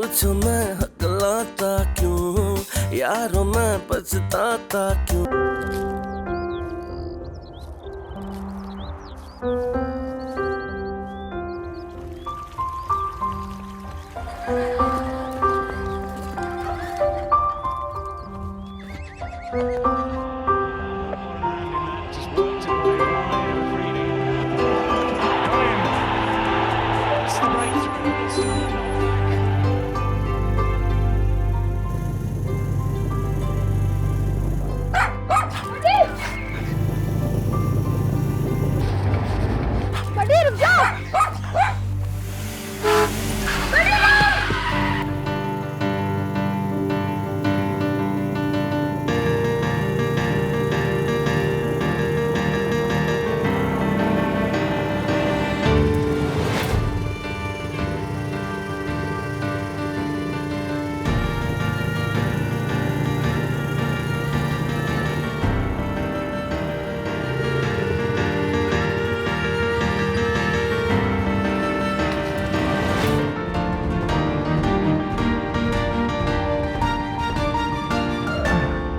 पूछो मैं हकलाता क्यों, यारों मैं पछताता क्यों।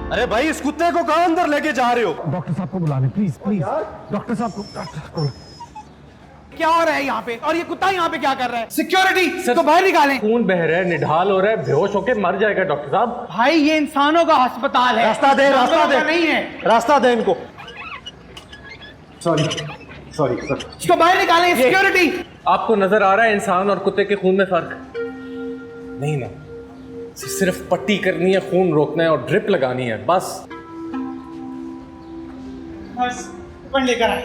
अरे भाई, इस कुत्ते को कहां अंदर लेके जा रहे हो? डॉक्टर साहब को बुला लें प्लीज प्लीज। डॉक्टर साहब को। क्या हो रहा है यहाँ पे? और ये कुत्ता यहाँ पे क्या कर रहा है? सिक्योरिटी तो बाहर निकालें। खून बह रहा है, निढाल हो रहा है, बेहोश होके मर जाएगा डॉक्टर साहब। भाई ये इंसानों का अस्पताल है, रास्ता दे, रास्ता दे। नहीं है, रास्ता दे इनको। Sorry sorry sir. इसको बाहर निकालें। सिक्योरिटी। आपको नजर आ रहा है इंसान और कुत्ते के खून में फर्क? नहीं ना, सिर्फ पट्टी करनी है, खून रोकना है और ड्रिप लगानी है, बस। बस ऊपर लेकर आए।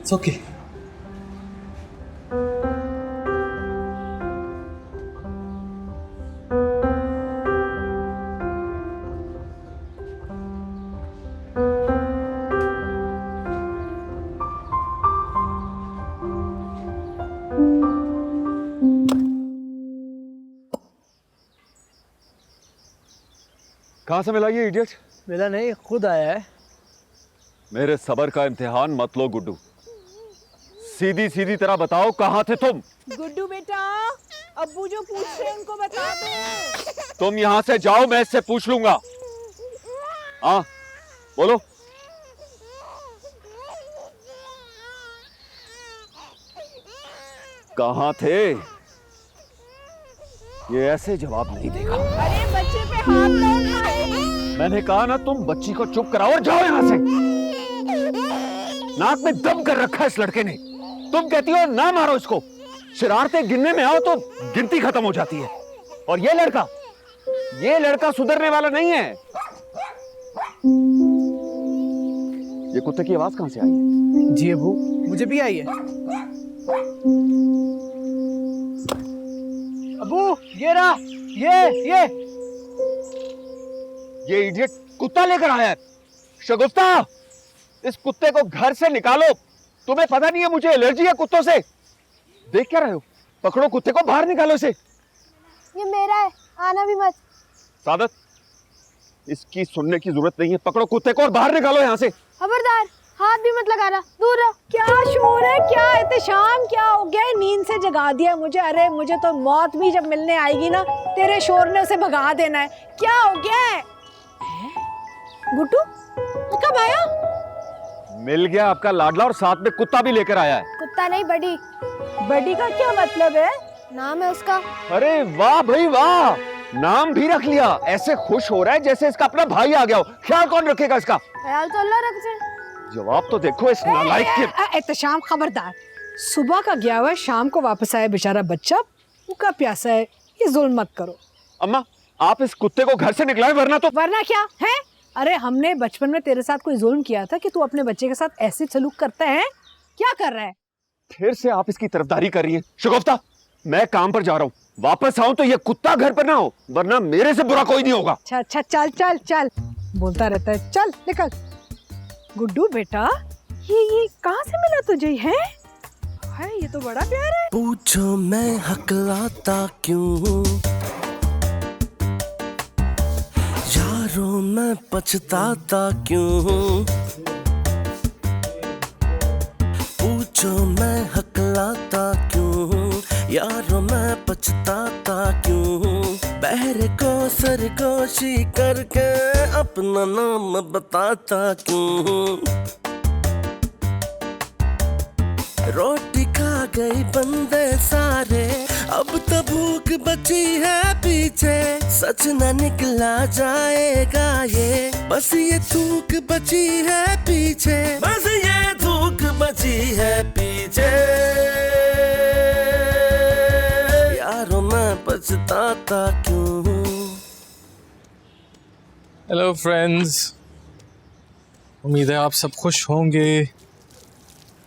It's okay. कहां से मिला ये इडियट? मिला नहीं, खुद आया है। मेरे सबर का इम्तिहान मत लो गुड्डू। सीधी सीधी तरह बताओ, कहां थे तुम? गुड्डू बेटा, अब्बू जो पूछ रहे हैं उनको बता दो। तुम यहां से जाओ, मैं इससे पूछ लूंगा। हाँ बोलो। कहां थे? ये ऐसे जवाब नहीं देगा। अरे बच्चे पे हाथ ना उठाओ। मैंने कहा ना, तुम बच्ची को चुप कराओ और जाओ यहां से। नाक में दम कर रखा है इस लड़के ने। तुम कहती हो ना मारो इसको, शरारतें गिनने में आओ तो गिनती खत्म हो जाती है। और ये लड़का सुधरने वाला नहीं है। ये कुत्ते की आवाज कहां से आई है? जी अबू, मुझे भी आई है। अबू ये रहा, ये इडियट कुत्ता लेकर आया है। शगुफ्ता, इस कुत्ते को घर से निकालो। तुम्हें पता नहीं है मुझे एलर्जी है कुत्तों से। देख क्या रहे हो? पकड़ो कुत्ते को, बाहर निकालो इसे। ये मेरा है, आना भी मत। सादत, इसकी सुनने की जरूरत नहीं है। पकड़ो कुत्ते को और बाहर निकालो यहाँ से। खबरदार, हाथ भी मत लगाना, दूर रहो। क्या शोर है? क्या एहतशाम? क्या हो गया? नींद से जगा दिया मुझे। अरे मुझे तो मौत भी जब मिलने आएगी ना, तेरे शोर ने उसे भगा देना है। क्या हो गया है? गुड्डू कब आया? मिल गया आपका लाडला, और साथ में कुत्ता भी लेकर आया है। कुत्ता नहीं, बड़ी। बड़ी का क्या मतलब है? नाम है उसका। अरे वाह भाई वाह, नाम भी रख लिया। ऐसे खुश हो रहा है जैसे इसका अपना भाई आ गया हो। ख्याल कौन रखेगा इसका? ख्याल तो अल्लाह रख दे। जवाब तो देखो इस नालायक के। एहतशाम खबरदार। सुबह का गया हुआ, शाम को वापस आया बेचारा बच्चा, भूखा प्यासा है। ये जुल्म मत करो। अम्मा, आप इस कुत्ते को घर से निकलाए, वरना क्या है? अरे हमने बचपन में तेरे साथ कोई जुल्म किया था कि तू अपने बच्चे के साथ ऐसे सलूक करता है? क्या कर रहा है? फिर से आप इसकी तरफदारी कर रही हैं। शगुफ्ता, मैं काम पर जा रहा हूँ, वापस आऊं तो ये कुत्ता घर पर ना हो, वरना मेरे से बुरा कोई नहीं होगा। अच्छा चल चल चल, बोलता रहता है। चल निकल। गुड्डू बेटा, ये कहाँ से मिला तुझे? है ये तो बड़ा प्यार है। पूछो मैं हकलाता क्यों, यारों मैं पछताता क्यों। पूछो मैं हकलाता क्यों, यारों यारों मैं पछताता क्यों, बहरे को सरगोशी करके अपना नाम बताता क्यों। रोटी खा गई बंदे सारे, अब तो भूख बची है पीछे, सच न निकला जाएगा ये, बस ये थूक बची है पीछे, बस ये थूक बची है पीछे। यारों मैं पछताता क्यों। हेलो फ्रेंड्स, उम्मीद है आप सब खुश होंगे,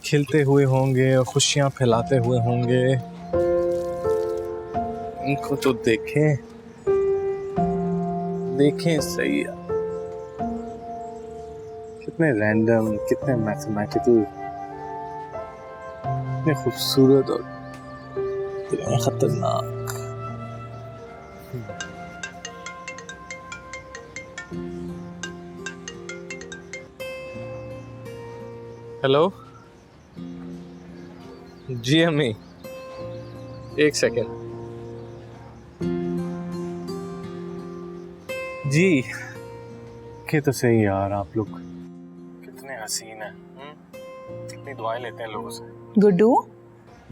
खिलते हुए होंगे और खुशियाँ फैलाते हुए होंगे। इनको तो देखें सही है, कितने रैंडम, कितने मैथमेटिकल, कितने खूबसूरत और कितने खतरनाक। हेलो जी अम्मी, एक सेकेंड जी। के तो सही यार, आप लोग कितने हसीन हैं, कितनी दुआएं लेते हैं लोगों से। गुड्डू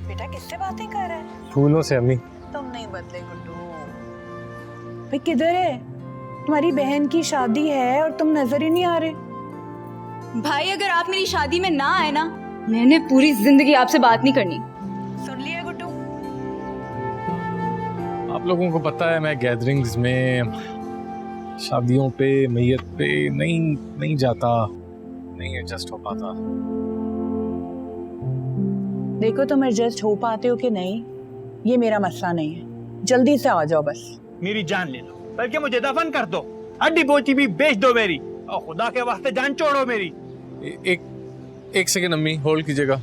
बेटा किससे बातें कर रहा है? फूलों से अम्मी। तुम नहीं बदले गुड्डू। भाई किधर है? तुम्हारी बहन की शादी है और तुम नजर ही नहीं आ रहे। भाई अगर आप मेरी शादी में ना आए ना, मैंने पूरी जिंदगी आपसे बात नहीं करनी। सुन लिया गुड्डू? आप लोगों को पता है मैं गैदरिंग्स में, शादियों पे, मैयत पे नहीं जाता, नहीं एडजस्ट हो पाता। देखो तुम एडजस्ट हो पाते हो कि नहीं, ये मेरा मसला नहीं है, जल्दी से आ जाओ बस। मेरी जान ले लो, बल्कि मुझे दफन कर दो, हड्डी बोची भी बेच दो मेरी, और खुदा के वास्ते जान छोड़ो मेरी। एक सेकेंड अम्मी, होल्ड कीजिएगा।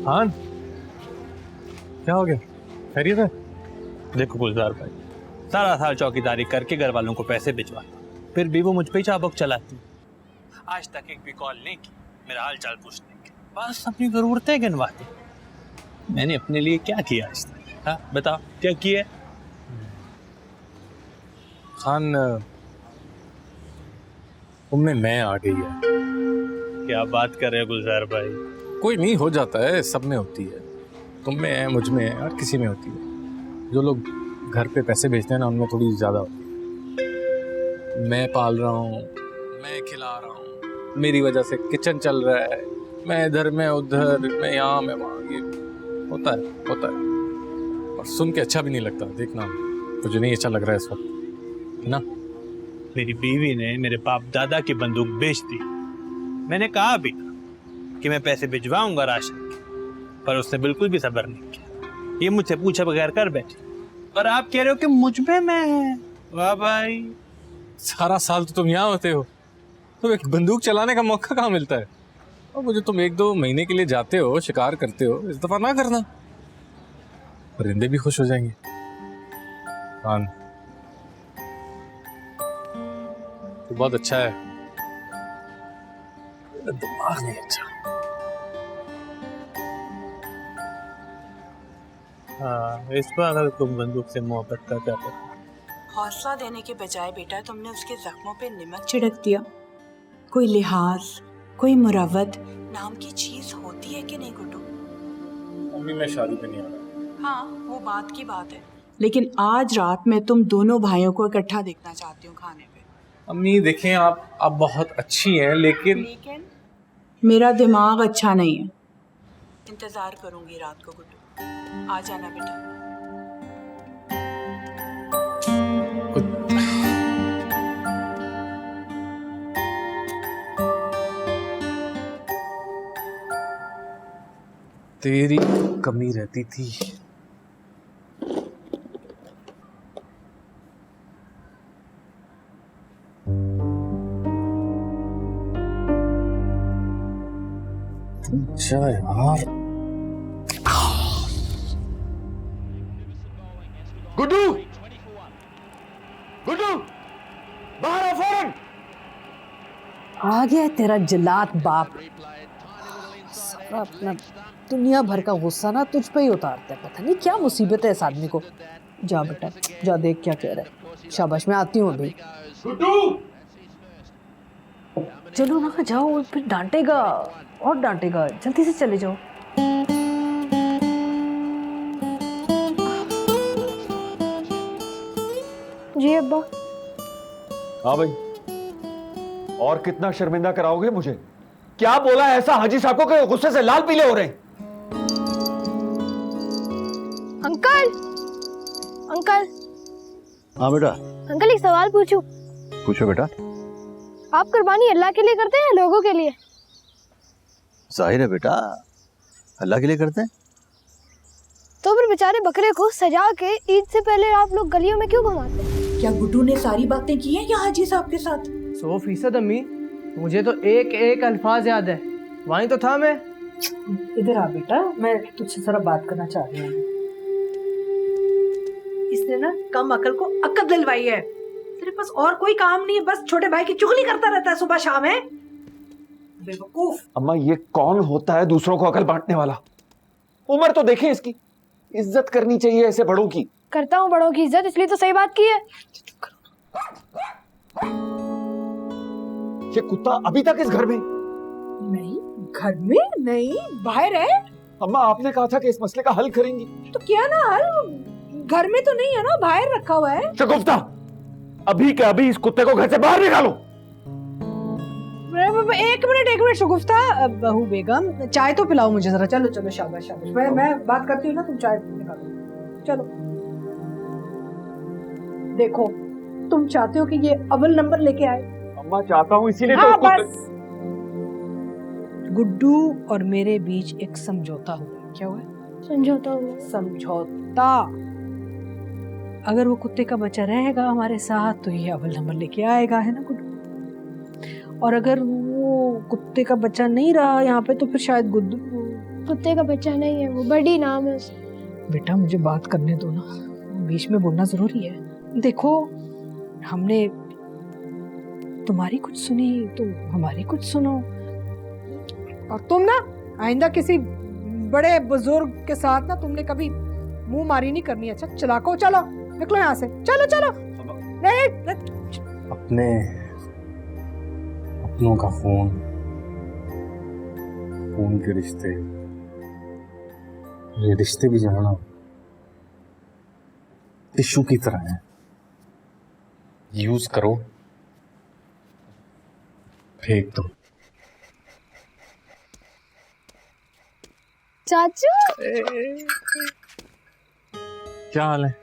हाँ क्या हो गया, खैरियत है? देखो गुलजार भाई, सारा साल चौकीदारी करके घर वालों को पैसे भिजवा, फिर भी वो मुझ पे चाबुक चलाती। आज तक एक भी कॉल नहीं की मेरा हाल चाल पूछने की, बस अपनी जरूरतें गिनवाती। मैंने अपने लिए क्या किया आज तक? हाँ बताओ क्या किया? खान तुमने मैं आ गई है। क्या बात कर रहे हो गुलजार भाई? कोई नहीं, हो जाता है, सब में होती है, तुम में है, मुझ में है, हर किसी में होती है। जो लोग घर पे पैसे भेजते हैं ना, उनमें थोड़ी ज़्यादा होती है। मैं पाल रहा हूँ, मैं खिला रहा हूँ, मेरी वजह से किचन चल रहा है, मैं इधर मैं उधर, मैं यहाँ मैं वहाँ, ये होता है। और सुन के अच्छा भी नहीं लगता। देखना मुझे नहीं अच्छा लग रहा है इस वक्त, है ना? मेरी बीवी ने मेरे बाप दादा की बंदूक बेच दी। मैंने कहा भी कि मैं पैसे भिजवाऊंगा राशन के, पर उसने बिल्कुल भी सब्र नहीं किया। ये मुझसे पूछे बगैर कर बैठी, और आप कह रहे हो कि मुझ में मैं है। वाह भाई, सारा साल तो तुम यहाँ होते हो, तो एक बंदूक चलाने का मौका कहाँ मिलता है? और मुझे तुम 1-2 महीने के लिए जाते हो, शिकार करते हो, इस दफा ना करना, परिंदे भी खुश हो जाएंगे। खान तो बहुत अच्छा है, दिमाग नहीं अच्छा। हाँ, इस बार अगर तुम बंदूक से मोहब्बत का क्या करते? हौसला देने के बजाय बेटा तुमने उसके जख्मों पे नमक छिड़क दिया। कोई लिहाज, कोई मुरव्वत नाम की चीज होती है कि नहीं गुड्डू? अम्मी मैं शादी पे नहीं आ रहा। हाँ वो बात की बात है, लेकिन आज रात मैं तुम दोनों भाइयों को इकट्ठा देखना चाहती हूँ खाने पे। अम्मी देखें, आप बहुत अच्छी हैं, लेकिन मेरा दिमाग अच्छा नहीं है। इंतजार करूंगी रात को गुड्डू, आ जाना बेटा। तेरी कमी रहती थी। अच्छा यार, गुड्डू, गुड्डू, बाहर आ फौरन। आ गया तेरा जल्लाद बाप। सारा अपना दुनिया भर का गुस्सा ना तुझ पे ही उतारता है। पता नहीं क्या मुसीबत है इस आदमी को। जा बेटा, जा देख क्या कह रहा है। शाबाश, मैं आती हूँ अभी। चलो ना, जाओ, फिर डांटेगा और डांटेगा। जल्दी से चले जाओ। जी अब्बा। हाँ भाई, और कितना शर्मिंदा कराओगे मुझे? क्या बोला है ऐसा हाजी साहब को कि गुस्से से लाल पीले हो रहे हैं? Uncle, uncle. हाँ बेटा। अंकल, एक सवाल पूछूं? पूछो बेटा। आप कुर्बानी अल्लाह के लिए करते हैं या लोगों के लिए? जाहिर है बेटा, अल्लाह के लिए करते हैं। तो फिर बेचारे बकरे को सजा के ईद से पहले आप लोग गलियों में क्यों घुमाते हैं? क्या गुड्डू ने सारी बातें की हैं क्या हाजी साहब के साथ? 100% अम्मी, मुझे तो एक एक अल्फाज याद है। वहीं तो था मैं। इधर आ बेटा, मैं तुझसे जरा बात करना चाह रही हूँ। इसने ना कम अकल को अक्ल दिलवाई है। तेरे पास और कोई काम नहीं है, बस छोटे भाई की चुगली करता रहता है सुबह शाम। है बेवकूफ। अम्मा, ये कौन होता है दूसरों को अकल बांटने वाला? उम्र तो देखे इसकी। इज्जत करनी चाहिए ऐसे बड़ों की। करता हूँ बड़ों की इज्जत, इसलिए तो सही बात की है। ये कुत्ता अभी तक इस घर में? नहीं, घर में नहीं, बाहर है। अम्मा, आपने कहा था कि इस मसले का हल करेंगी। तो क्या ना हल? घर में तो नहीं है ना, बाहर रखा हुआ है। शगुफ्ता, अभी के अभी इस कुत्ते को घर से बाहर निकालो। एक मिनट शगुफ्ता, बहू बेगम, चाय तो पिलाओ मुझे जरा। चलो चलो, शाबाश शाबाश। मैं बात करती हूँ ना, तुम चाय निकालो। चलो। देखो, तुम चाहते हो कि ये अव्वल नंबर लेके आए। अम्मा, चाहता हूँ इसीलिए हाँ, तो बस। गुड्डू और मेरे बीच एक समझौता हुआ। क्या हुआ? समझौता हुआ। समझौता। अगर वो कुत्ते का बच्चा रहेगा हमारे साथ तो ये अव्वल नंबर लेके आएगा, है ना गुड्डू? और अगर वो कुत्ते का बच्चा नहीं रहा यहाँ पे तो फिर शायद गुड्डू। कुत्ते का बच्चा नहीं है वो, बड़ी नाम है उसका। बेटा, मुझे बात करने दो ना, बीच में बोलना जरूरी है। देखो, हमने तुम्हारी कुछ सुनी, तुम हमारी कुछ सुनो। और तुम ना आइंदा किसी बड़े बुजुर्ग के साथ ना तुमने कभी मुंह मारी नहीं करनी। अच्छा, चलाको, चलो निकलो यहाँ से। चलो चलो। नहीं, अपनों का फोन के रिश्ते, ये रिश्ते भी जाना टिश्यू की तरह है। यूज करो, फेंक दो। चाचू, क्या हाल है?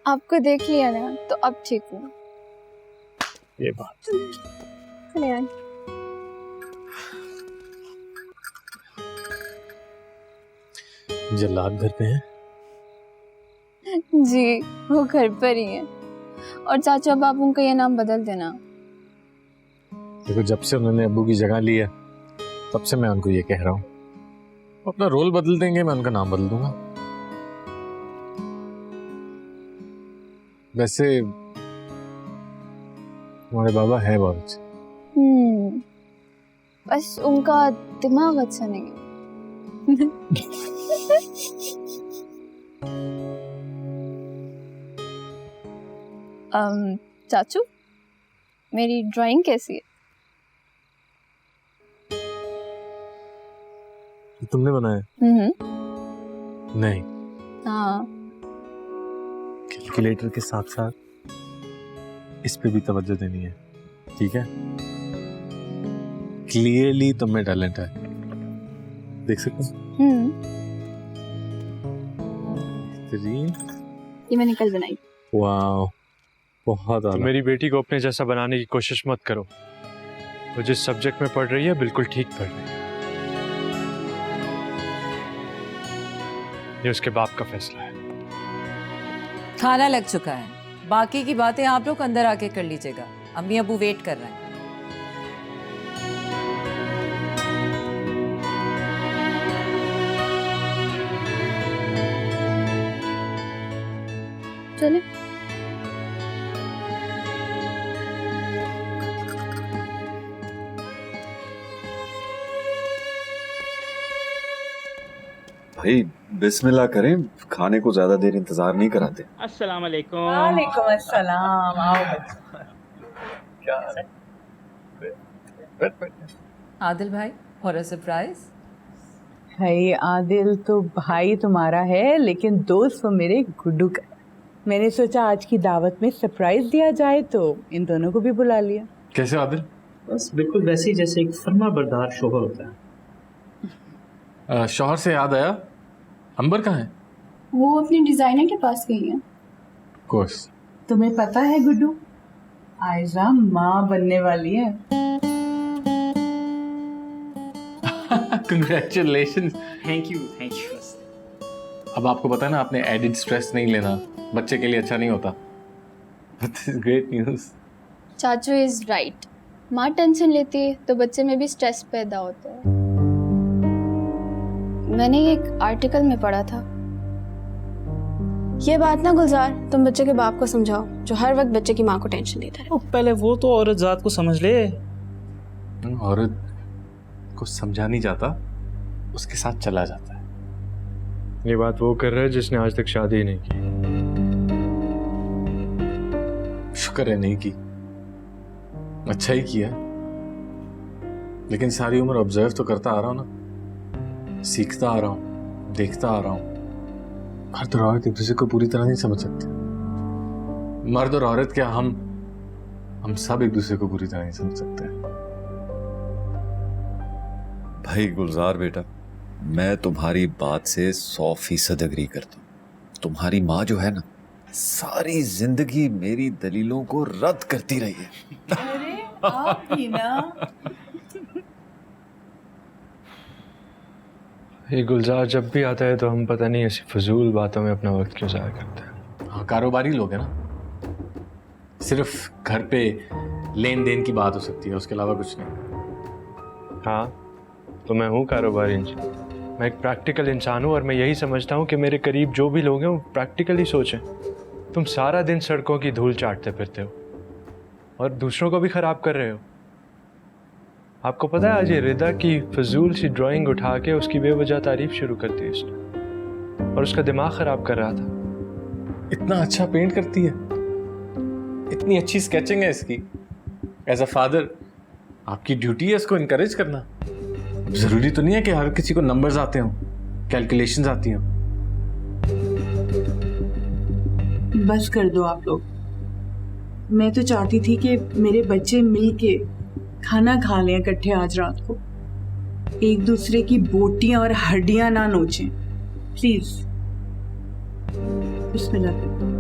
आपको देख लिया ना तो अब ठीक हूँ। ये बात जल्लाद घर पे है? जी, वो घर पर ही है। और चाचू, अब आप उनका ये नाम बदल देना। देखो, जब से उन्होंने अब्बू की जगह ली है तब से मैं उनको ये कह रहा हूँ, अपना रोल बदल देंगे, मैं उनका नाम बदल दूंगा। वैसे हमारे बाबा है बहुत अच्छे। बस उनका दिमाग अच्छा नहीं है। चाचू, मेरी ड्राइंग कैसी है? तुमने बनाया? नहीं। हाँ। कैलकुलेटर के साथ साथ इस पे भी तवज्जो देनी है, ठीक है? क्लियरली तुम में टैलेंट है, देख सकते हो। ये मैंने कल बनाई। वाह, बहुत आला। मेरी बेटी को अपने जैसा बनाने की कोशिश मत करो। वो जिस सब्जेक्ट में पढ़ रही है बिल्कुल ठीक पढ़ रही है। ये उसके बाप का फैसला है। खाना लग चुका है, बाकी की बातें आप लोग अंदर आके कर लीजिएगा। अम्मी अबू वेट कर रहे हैं। चले। भाई बिस्मिल्लाह करें, खाने को ज्यादा देर इंतजार नहीं कराते। अस्सलाम वालेकुम। वालेकुम अस्सलाम। आओ क्या आदिल भाई, फॉर अ सरप्राइज। भाई आदिल तो भाई तुम्हारा है, लेकिन दोस्त वो मेरे गुड्डू का। मैंने सोचा आज की दावत में सरप्राइज दिया जाए, तो इन दोनों को भी बुला लिया। कैसे आदिल? बस बिल्कुल वैसे ही जैसे एक फर्मा बरदार शोहर होता है। शौहर से याद आया, अंबर कहाँ है? वो अपने डिजाइनर के पास गई है। कोर्स। तुम्हें पता है गुड्डू, आयजा माँ बनने वाली है। Congratulations. Thank you. अब आपको पता है ना, आपने एडिड स्ट्रेस नहीं लेना, बच्चे के लिए अच्छा नहीं होता। Great news. चाचू इज राइट, माँ टेंशन लेती है तो बच्चे में भी स्ट्रेस पैदा होता है। मैंने एक आर्टिकल में पढ़ा था। ये बात ना गुलजार, तुम बच्चे के बाप को समझाओ जो हर वक्त बच्चे की माँ को टेंशन देता है। पहले वो तो औरत जात को समझ ले। औरत को समझा नहीं जाता, उसके साथ चला जाता है। ये बात वो कर रहा है जिसने आज तक शादी नहीं की। शुक्र है नहीं की, अच्छा ही किया। लेकिन सारी उम्र ऑब्जर्व तो करता आ रहा हूं ना, सीखता आ रहा हूं, देखता आ रहा हूं। मर्द और औरत एक दूसरे को पूरी तरह नहीं समझ सकते। मर्द और औरत क्या, हम सब एक दूसरे को पूरी तरह नहीं समझ सकते। भाई गुलजार बेटा, मैं तुम्हारी बात से 100% एग्री करता हूँ। तुम्हारी माँ जो है ना, सारी जिंदगी मेरी दलीलों को रद्द करती रही है। अरे आप भी ना। ये गुलजार जब भी आता है तो हम पता नहीं ऐसी फजूल बातों में अपना वक्त क्यों ज़ाया करते हैं। हाँ, कारोबारी लोग हैं ना, सिर्फ घर पे लेन देन की बात हो सकती है, उसके अलावा कुछ नहीं। हाँ, तो मैं हूँ कारोबारी इंसान, मैं एक प्रैक्टिकल इंसान हूँ, और मैं यही समझता हूँ कि मेरे करीब जो भी लोग हैं वो प्रैक्टिकली सोचें। तुम सारा दिन सड़कों की धूल चाटते फिरते हो और दूसरों को भी ख़राब कर रहे हो। आपको पता है आज ये रिदा की फजूल सी ड्राइंग उठा के उसकी बेवजह तारीफ शुरू कर दी इसने, और उसका दिमाग ख़राब कर रहा था। इतना अच्छा पेंट करती है, इतनी अच्छी स्केचिंग है इसकी। एज अ फादर आपकी ड्यूटी है इसको इनकरेज करना। जरूरी तो नहीं है कि हर किसी को नंबर्स आते हों, कैलकुलेशंस आती हों। बस कर दो आप लोग। मैं तो चाहती थी कि मेरे बच्चे मिलके खाना खा लें इकट्ठे आज रात को, एक दूसरे की बोटियां और हड्डियां ना नोचें। प्लीज बिस्मिल्लाह करो।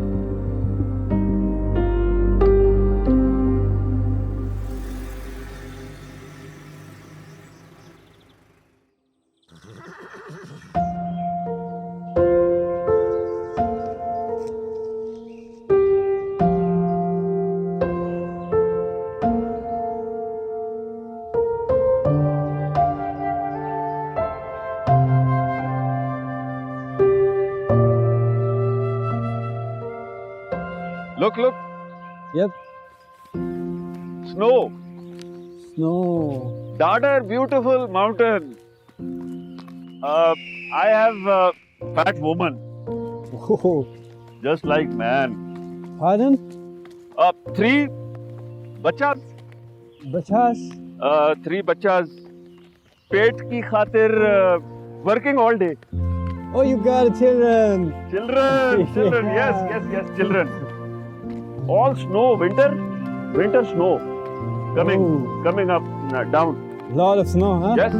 Look. Yep. Snow. No. Daughter, beautiful mountain. I have a fat woman. Oh, Just like man. pardon? 3 बच्चास. Bachas. 3 बच्चास. पेट की खातिर working all day. Oh, you got children. Children. Yes, children. All snow, winter snow coming up down. Lot of snow, huh? Yes.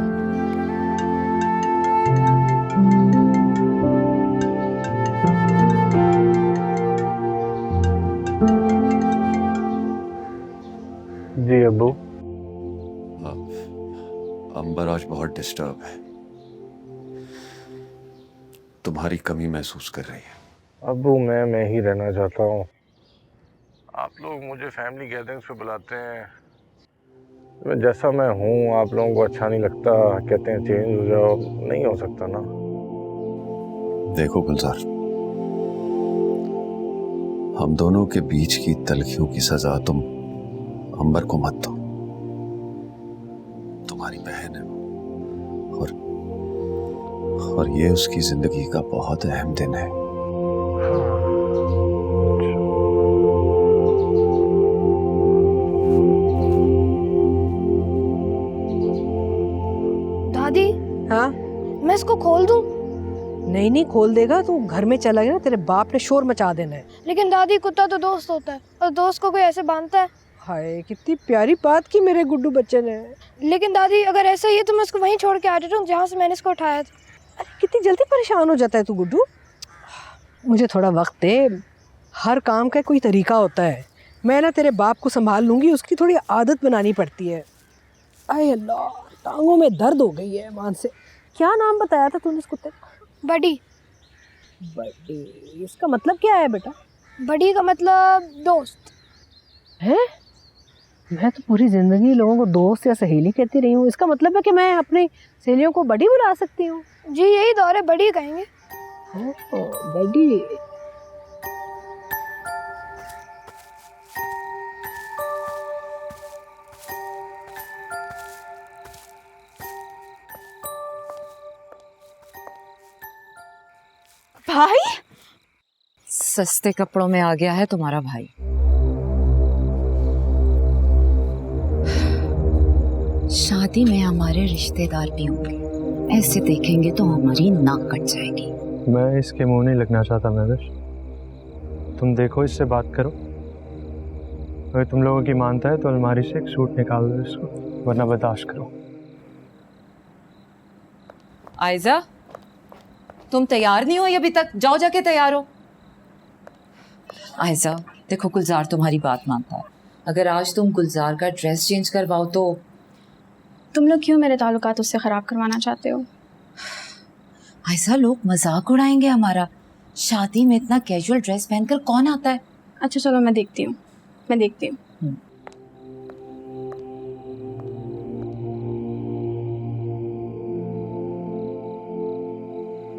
जी अब्बू। अंबर आज बहुत disturb है, तुम्हारी कमी महसूस कर रही है। अब्बू मैं ही रहना चाहता हूँ। आप लोग मुझे फैमिली गैदरिंग्स पे बुलाते हैं, मैं जैसा मैं हूँ आप लोगों को अच्छा नहीं लगता, कहते हैं चेंज हो जाओ। नहीं हो सकता ना। देखो गुलजार, हम दोनों के बीच की तलखियों की सजा तुम अंबर को मत दो। तुम्हारी बहन है और ये उसकी जिंदगी का बहुत अहम दिन है। दादी। हाँ मैं इसको खोल दूं? नहीं नहीं, खोल देगा तो घर में चला गया ना, तेरे बाप ने शोर मचा देना है। लेकिन दादी कुत्ता तो दोस्त होता है और दोस्त को कोई ऐसे बांधता है। हाय कितनी प्यारी बात की मेरे गुड्डू बच्चे ने। लेकिन दादी अगर ऐसा ही है तो मैं उसको वहीं छोड़ के आ जाता हूँ जहाँ से मैंने इसको उठाया था। अरे कितनी जल्दी परेशान हो जाता है तू गुड्डू। मुझे थोड़ा वक्त दे, हर काम का कोई तरीका होता है। मैं ना तेरे बाप को संभाल लूँगी, उसकी थोड़ी आदत बनानी पड़ती है। अरे अल्लाह, टांगों में दर्द हो गई है मान से। क्या नाम बताया था तूने इस कुत्ते का? बड़ी। बड़ी, इसका मतलब क्या है बेटा? बड़ी का मतलब दोस्त है। मैं तो पूरी जिंदगी लोगों को दोस्त या सहेली कहती रही हूँ, इसका मतलब है कि मैं अपनी सहेलियों को बड़ी बुला सकती हूँ? जी यही दौर है, बड़ी कहेंगे। बड़ी। भाई सस्ते कपड़ों में आ गया है तुम्हारा भाई। शादी में हमारे रिश्तेदार भी होंगे, ऐसे देखेंगे तो हमारी नाक कट जाएगी। मैं इसके मुंह नहीं लगना चाहता महविश। तुम देखो, इससे बात करो। अगर तुम लोगों की मानता है तो अलमारी से एक सूट निकाल दो इसको, वरना बर्दाश्त करो। आयजा, तुम तैयार नहीं हो अभी तक? जाओ जाके तैयार हो। आयजा देखो, गुलजार तुम्हारी बात मानता है। अगर आज तुम गुलजार का ड्रेस चेंज करवाओ तो। तुम लोग क्यों मेरे ताल्लुकात उससे खराब करवाना चाहते हो? आयजा, लोग मजाक उड़ाएंगे हमारा। शादी में इतना कैजुअल ड्रेस पहनकर कौन आता है? अच्छा चलो, मैं देखती हूँ।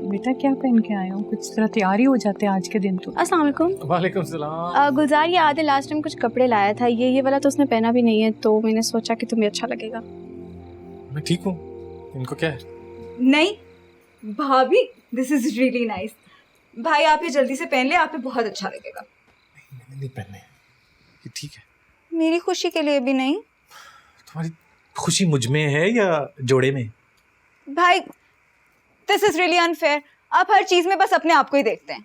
बेटा क्या पहन के आए हो? कुछ तरह तैयारी हो जाते हैं आज के दिन तो। अस्सलाम वालेकुम। वालेकुम सलाम। गुलजार याद है लास्ट टाइम कुछ कपड़े लाया था, ये वाला तो उसने पहना भी नहीं है, तो मैंने सोचा कि तुम्हें अच्छा लगेगा। मैं ठीक हूँ, इनको क्या है? नहीं भाभी, दिस इज रियली नाइस। भाई आप ये जल्दी से पहन ले, आप पे बहुत अच्छा लगेगा। मैंने नहीं पहनने, ये ठीक है। मेरी खुशी के लिए भी नहीं। तुम्हारी खुशी मुझ में है या जोड़े में? भाई दिस इज रियली अनफेयर। आप हर चीज में बस अपने आप को ही देखते हैं।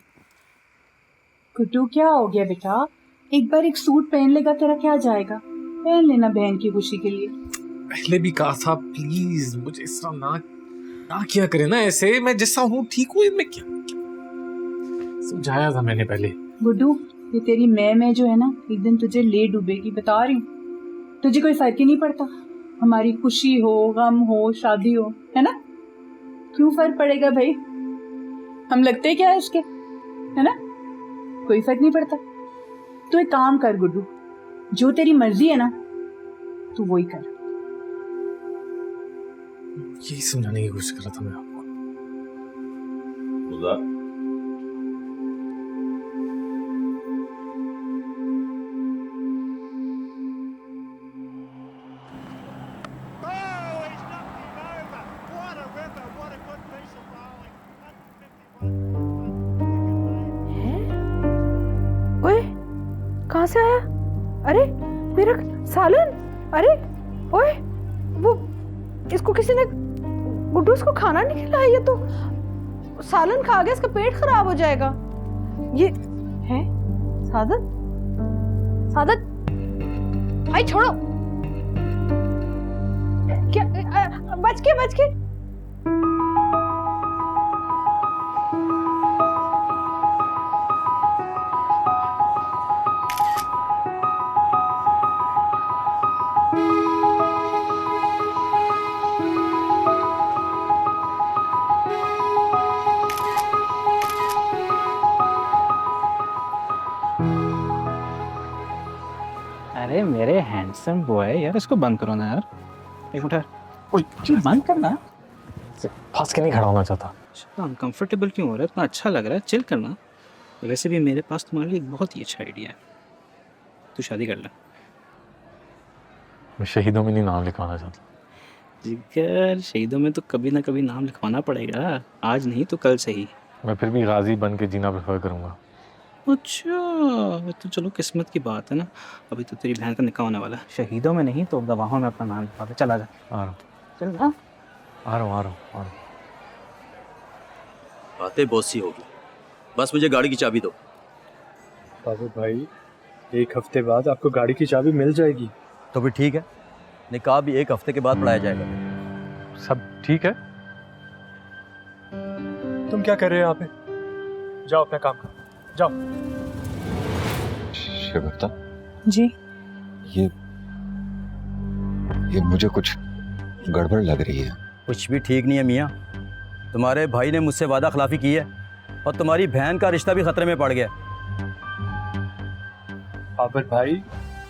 गुड्डू क्या हो गया बेटा? एक बार एक सूट पहन लेगा, तेरा क्या जाएगा? पहन लेना बहन की खुशी के लिए। पहले भी कहा था, प्लीज मुझे इस तरह ना किया करे ना ऐसे। मैं जैसा हूँ ठीक हूँ, इसमें क्या? समझाया था मैंने पहले। गुड्डू ये तेरी मैं जो है ना, एक दिन तुझे ले डूबेगी, बता रही हूँ। तुझे कोई फर्क ही नहीं पड़ता, हमारी खुशी हो, गम हो, शादी हो, है ना? क्यों फर्क पड़ेगा भाई? हम लगते क्या है इसके, है ना? कोई फर्क नहीं पड़ता। तो एक काम कर गुड्डू, जो तेरी मर्जी है ना तू वही कर। यही समझाने की कोशिश कर रहा था मैं आपको। ओए कहाँ से आया? अरे मेरा सालन! अरे ओए, वो इसको किसी ने, गुड्डू इसको खाना नहीं खिलाया। ये तो सालन खा गया, इसका पेट खराब हो जाएगा। ये है सादत। सादत भाई छोड़ो। क्या बच के अरे मेरे हैंडसम बॉय यार, इसको बंद करो ना यार। एक मिनट, बंद करना। फंस के नहीं खड़ा होना चाहता। अनकंफर्टेबल क्यों हो रहा है? इतना अच्छा लग रहा है, चिल करना। वैसे भी मेरे पास तुम्हारे लिए एक बहुत ही अच्छा आइडिया है, तू शादी कर ले। मैं शहीदों में नहीं नाम लिखवाना चाहता। जिगर, शहीदों में तो कभी ना कभी नाम लिखवाना पड़ेगा, आज नहीं तो कल सही। मैं फिर भी गाजी बन के जीना प्रेफर करूँगा। अच्छा तो चलो किस्मत की बात है ना, अभी तो तेरी बहन का निकाह होने वाला है, शहीदों में नहीं तो गवाहों में अपना नाम लिखवा दे। चला जा, आ रहा हूँ, चल ना। आ रहा हूँ। बातें बहुत सी होगी, बस मुझे गाड़ी की चाबी दो। बाबू भाई, 1 हफ्ते बाद आपको गाड़ी की चाबी मिल जाएगी। तो फिर ठीक है, निकाह भी 1 हफ्ते के बाद पढ़ाया जाएगा। सब ठीक है? तुम क्या कर रहे हो यहाँ पे? जाओ अपना काम करो, जाओ। शगुफ्ता जी ये मुझे कुछ गड़बड़ लग रही है। कुछ भी ठीक नहीं है मियाँ। तुम्हारे भाई ने मुझसे वादा खिलाफी की है और तुम्हारी बहन का रिश्ता भी खतरे में पड़ गया। आबिर भाई,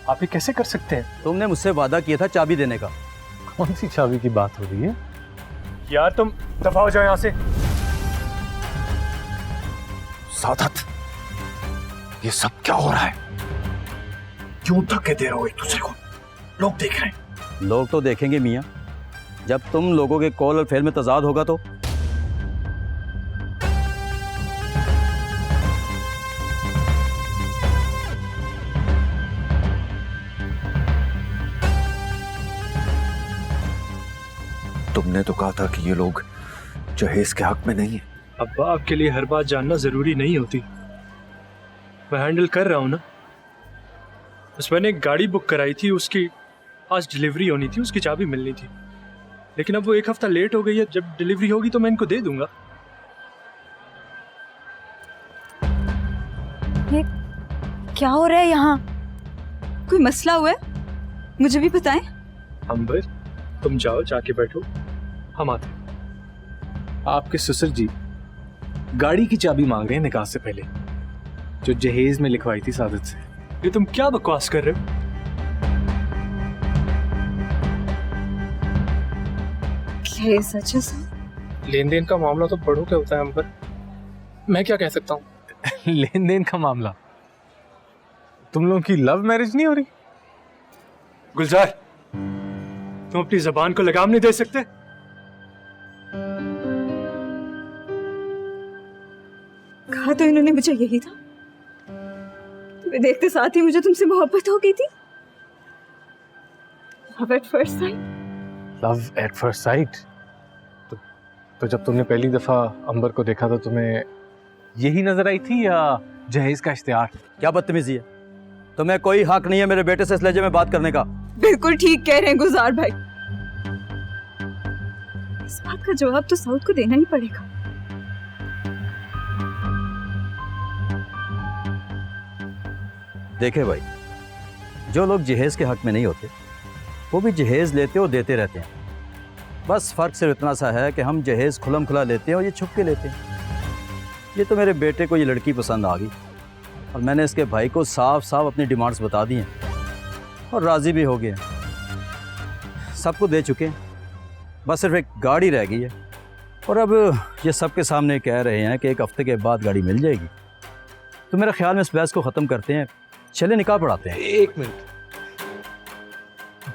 आप ये कैसे कर सकते हैं? तुमने मुझसे वादा किया था चाबी देने का। कौन सी चाबी की बात हो रही है? यार तुम दफा हो जाओ यहाँ से। सादत, ये सब क्या हो रहा है? क्यों धक्के दे रहे हो एक दूसरे को? लोग देख रहे हैं। लोग तो देखेंगे मियाँ, जब तुम लोगों के कॉल और फेल में तजाद होगा तो। तुमने तो कहा था कि ये लोग जहेज के हक में नहीं है। अब्बा, आपके लिए हर बात जानना जरूरी नहीं होती। मैं हैंडल कर रहा हूँ ना। बस मैंने एक गाड़ी बुक कराई थी, उसकी आज डिलीवरी होनी थी, उसकी चाबी मिलनी थी, लेकिन अब वो 1 हफ्ता लेट हो गई है। जब डिलीवरी होगी तो मैं इनको दे दूंगा। ये क्या हो रहा है यहाँ? कोई मसला हुआ है? मुझे भी बताएं। अंबर, तुम जाओ, जाके बैठो, हम आते। आपके ससुर जी गाड़ी की चाबी मांग रहे हैं निकाह से पहले, जो जहेज में लिखवाई थी सादत से। ये तुम क्या बकवास कर रहे हो? क्या ये सच है सर? लेन देन का मामला तो बड़ों का होता है अंबर, मैं क्या कह सकता हूँ? लेन देन का मामला? तुम लोगों की लव मैरिज नहीं हो रही? गुलजार, तुम अपनी जबान को लगाम नहीं दे सकते? कहा तो इन्होंने मुझे यही था। तुम्हें देखते साथ ही मुझे तुमसे मोहब्बत हो गई थी। Love at first sight. Love at first sight? तो जब तुमने पहली दफा अंबर को देखा तो तुम्हें यही नजर आई थी या जहेज का इश्तिहार? क्या बदतमीजी है? तुम्हें कोई हक नहीं है मेरे बेटे से इस लहजे में बात करने का। बिल्कुल ठीक कह रहे हैं गुलजार भाई। इस बात का जवाब तो साउथ को देना ही पड़ेगा। देखे भाई, जो लोग जहेज के हक में नहीं होते वो भी जहेज लेते और देते रहते हैं। बस फर्क सिर्फ इतना सा है कि हम जहेज खुलम खुला लेते हैं और ये छुप के लेते हैं। ये तो मेरे बेटे को ये लड़की पसंद आ गई और मैंने इसके भाई को साफ साफ अपनी डिमांड्स बता दी हैं और राज़ी भी हो गए। सबको दे चुके हैं, बस सिर्फ एक गाड़ी रह गई है और अब ये सबके सामने कह रहे हैं कि 1 हफ्ते के बाद गाड़ी मिल जाएगी। तो मेरे ख्याल में इस बहस को ख़त्म करते हैं, चले निकाह पढ़ाते हैं। 1 मिनट,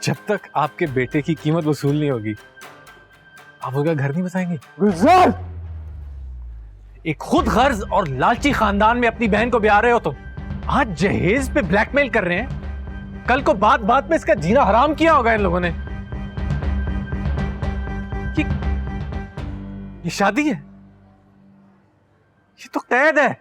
जब तक आपके बेटे की कीमत वसूल नहीं होगी आप उनका घर नहीं बसाएंगे? गुलजार, एक खुद गर्ज और लालची खानदान में अपनी बहन को ब्याह रहे हो तुम। आज जहेज पे ब्लैकमेल कर रहे हैं, कल को बात बात में इसका जीना हराम किया होगा इन लोगों ने। ये शादी है, ये तो कैद है।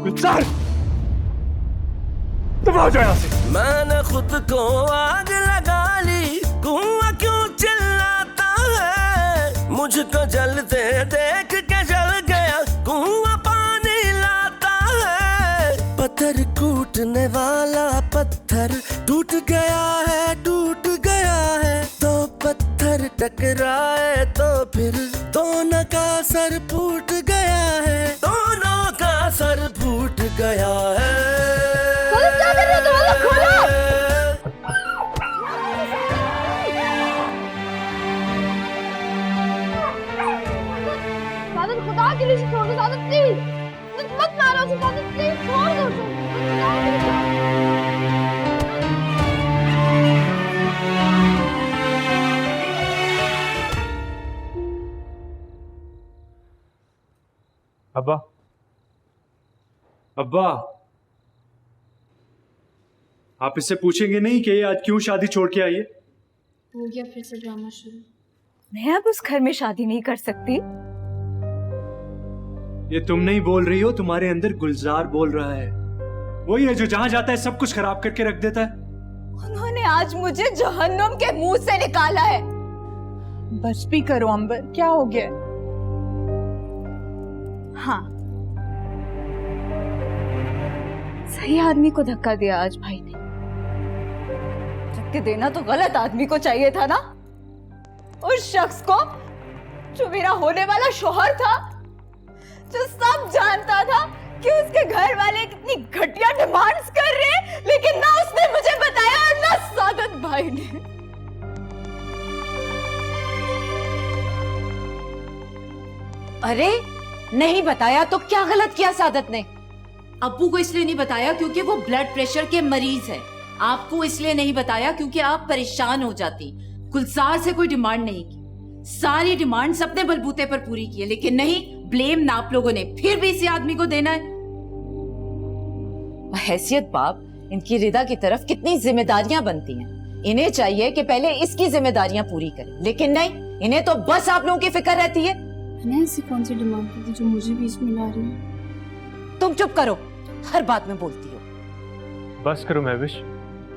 गुलजार, तुम आ जाओ यहाँ से। मैंने खुद को आग लगा ली, कुआं क्यों चिल्लाता है? मुझको जलते देख के जल गया, कुआं पानी लाता है। पत्थर कूटने वाला पत्थर टूट गया है, टूट गया है। तो पत्थर टकराए तो फिर दोनों का सर फूट गया है, दोनों का सर फूट गया है। क्या कर रहे हो तुम लोग? खोलो। प्यार से चाहती थी, छोड़ दो तुम। अब्बा, अब्बा, आप इससे पूछेंगे नहीं कि ये आज क्यों शादी छोड़ के आई है? हो गया फिर से ड्रामा शुरू। मैं अब उस घर में शादी नहीं कर सकती। ये तुम नहीं बोल रही हो, तुम्हारे अंदर गुलजार बोल रहा है। वही है जो जहां जाता है सब कुछ खराब करके रख देता है। उन्होंने आज मुझे जहन्नुम के मुंह से निकाला है। बस भी करो अंबर, क्या हो गया? हाँ, सही आदमी को धक्का दिया आज भाई ने। धक्के देना तो गलत आदमी को चाहिए था ना, उस शख्स को जो मेरा होने वाला शौहर था, जो सब जानता था कि उसके घर वाले कितनी घटिया डिमांड्स कर रहे हैं, लेकिन ना उसने मुझे बताया और ना सादत भाई ने। अरे नहीं बताया तो क्या गलत किया सादत ने? अब्बू को इसलिए नहीं बताया क्योंकि वो ब्लड प्रेशर के मरीज है। आपको इसलिए नहीं बताया क्योंकि आप परेशान हो जाती। गुलजार से कोई डिमांड नहीं की, सारी डिमांड्स अपने बलबूते पर पूरी की है, लेकिन नहीं, ब्लेम ना आप लोगों ने फिर भी इसी आदमी को देना है। हैसियत बाप, इनकी रिदा की तरफ कितनी जिम्मेदारियां बनती हैं। इन्हें चाहिए कि पहले इसकी जिम्मेदारियां पूरी करें, लेकिन नहीं, इन्हें तो बस आप लोगों की फिक्र रहती है। मैंने ऐसी कौन सी डिमांड की थी जो मुझे बीच में ला रही है? तुम चुप करो, हर बात में बोलती हो। बस करो महविश,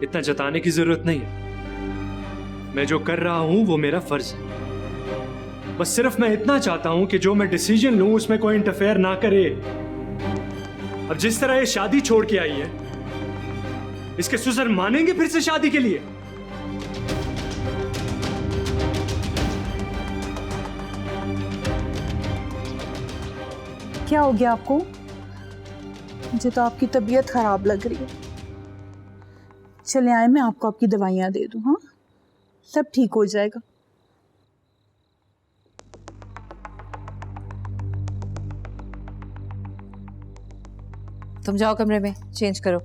इतना जताने की जरूरत नहीं है। मैं जो कर रहा हूं वो मेरा फर्ज है। बस सिर्फ मैं इतना चाहता हूं कि जो मैं डिसीजन लूं उसमें कोई इंटरफेयर ना करे। और जिस तरह ये शादी छोड़ के आई है, इसके सुसर मानेंगे फिर से शादी के लिए? क्या हो गया आपको? मुझे तो आपकी तबीयत खराब लग रही है। चले आए, मैं आपको आपकी दवाइयां दे दूं। हाँ, सब ठीक हो जाएगा। तुम जाओ कमरे में, चेंज करो।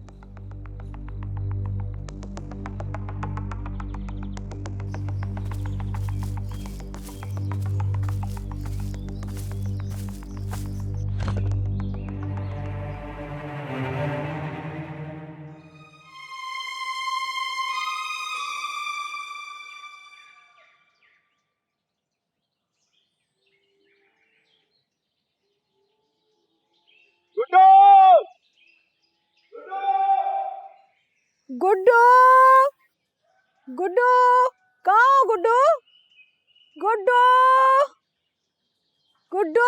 गुड्डू, गुड्डू, कहाँ हो गुड्डू? गुड्डू, गुड्डू,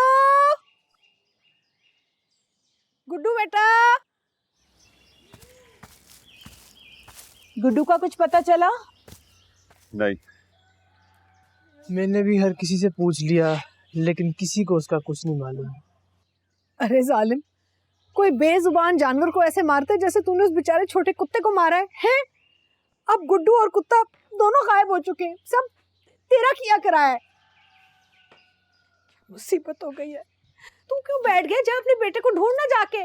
गुड्डू बेटा। गुड्डू का कुछ पता चला? नहीं। मैंने भी हर किसी से पूछ लिया, लेकिन किसी को उसका कुछ नहीं मालूम। अरे जालिम, कोई बेजुबान जानवर को ऐसे मारते जैसे तूने उस बेचारे छोटे कुत्ते को मारा है, हैं? अब गुड्डू और कुत्ता दोनों गायब हो चुके हैं, सब तेरा किया करा है। मुसीबत हो गई है। तू क्यों बैठ गया? जा अपने बेटे को ढूंढना जाके।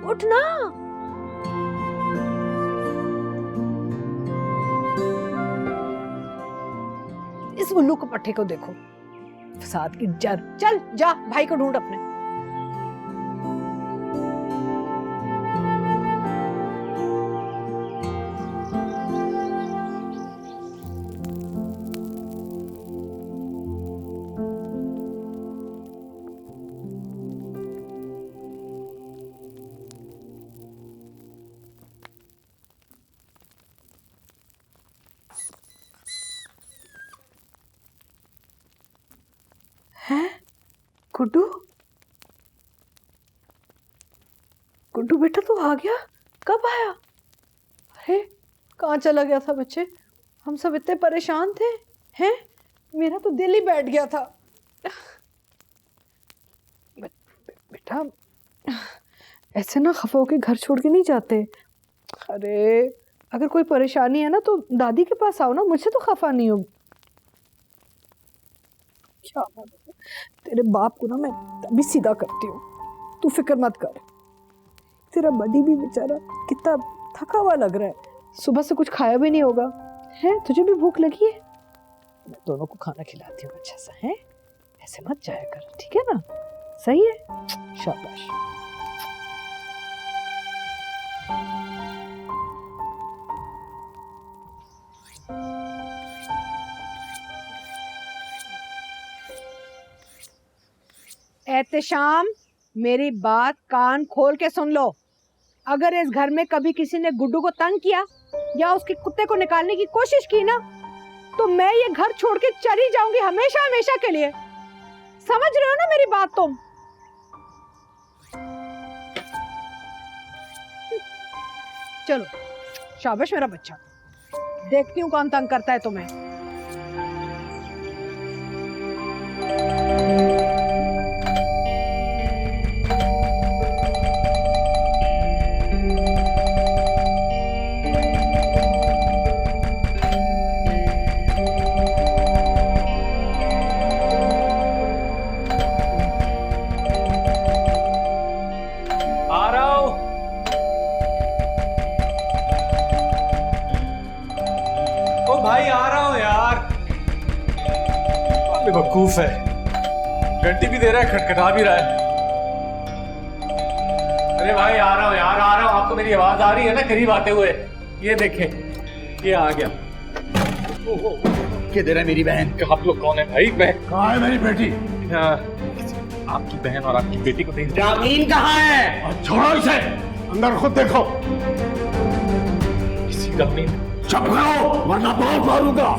उठ ना। इस उल्लू के पट्टे को देखो, फसाद की जड़। चल जा, भाई को ढूंढ अपने। हैं? गुड्डू, गुड्डू बेटा तू आ गया? कब आया? अरे कहाँ चला गया था बच्चे? हम सब इतने परेशान थे, हैं? मेरा तो दिल ही बैठ गया था। बेटा ऐसे ना खफा होके घर छोड़ के नहीं जाते। अरे अगर कोई परेशानी है ना तो दादी के पास आओ ना, मुझसे तो खफा नहीं हो। क्या तेरे बाप को ना मैं तभी सीधा करती हूँ। तू फिक्र मत कर। तेरा बडी भी बेचारा कितना थका हुआ लग रहा है, सुबह से कुछ खाया भी नहीं होगा है। तुझे भी भूख लगी है? मैं दोनों को खाना खिलाती हूँ अच्छा सा, है? ऐसे मत जाया कर, ठीक है ना? सही है, शाबाश। एहतेशाम, मेरी बात कान खोल के सुन लो। अगर इस घर में कभी किसी ने गुड्डू को तंग किया या उसके कुत्ते को निकालने की कोशिश की ना, तो मैं ये घर छोड़ के चली जाऊंगी हमेशा हमेशा के लिए। समझ रहे हो ना मेरी बात तुम? चलो शाबाश मेरा बच्चा, देखती हूँ कौन तंग करता है तुम्हें। भाई आ रहा हूँ यार। बेवकूफ है, घंटी भी दे रहा है, खटखटा भी रहा है। अरे भाई आ रहा हूँ यार, आ रहा हूँ। आपको मेरी आवाज आ रही है ना करीब आते हुए? ये देखें, ये आ गया। किधर है मेरी बहन? आप लोग कौन है भाई? बहन कहाँ है मेरी बेटी? आपकी बहन और आपकी बेटी को नहीं। जामीन कहाँ है? छोड़ो इसे, अंदर खुद देखो। किसी जामीन? चुप करो वरना बहुत मारूंगा।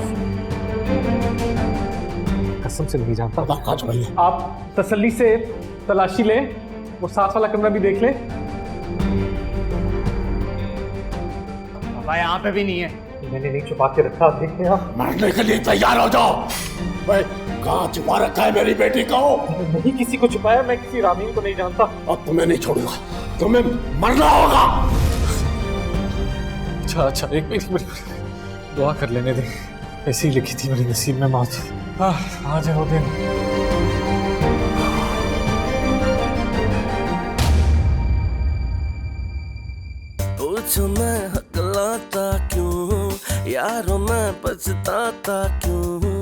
कसम से नहीं जानता। आप तसल्ली से तलाशी ले, वो साथ वाला कमरा भी देख ले। पापा यहाँ पे भी नहीं है। मैंने नहीं छुपा के रखा, देखते आप। मरने के लिए तैयार हो जाओ। कहाँ छुपा रखा है मेरी बेटी को? नहीं किसी को छुपाया, मैं किसी रामीन को नहीं जानता। अब तुम्हें नहीं छोड़ूंगा, तुम्हें मरना होगा। अच्छा एक मिनट, दुआ कर लेने दे। ऐसी ही लिखी थी मेरे नसीब में मौत। आ जाओ दिन। पूछो मैं हकलाता क्यों, यारों मैं पछताता क्यों?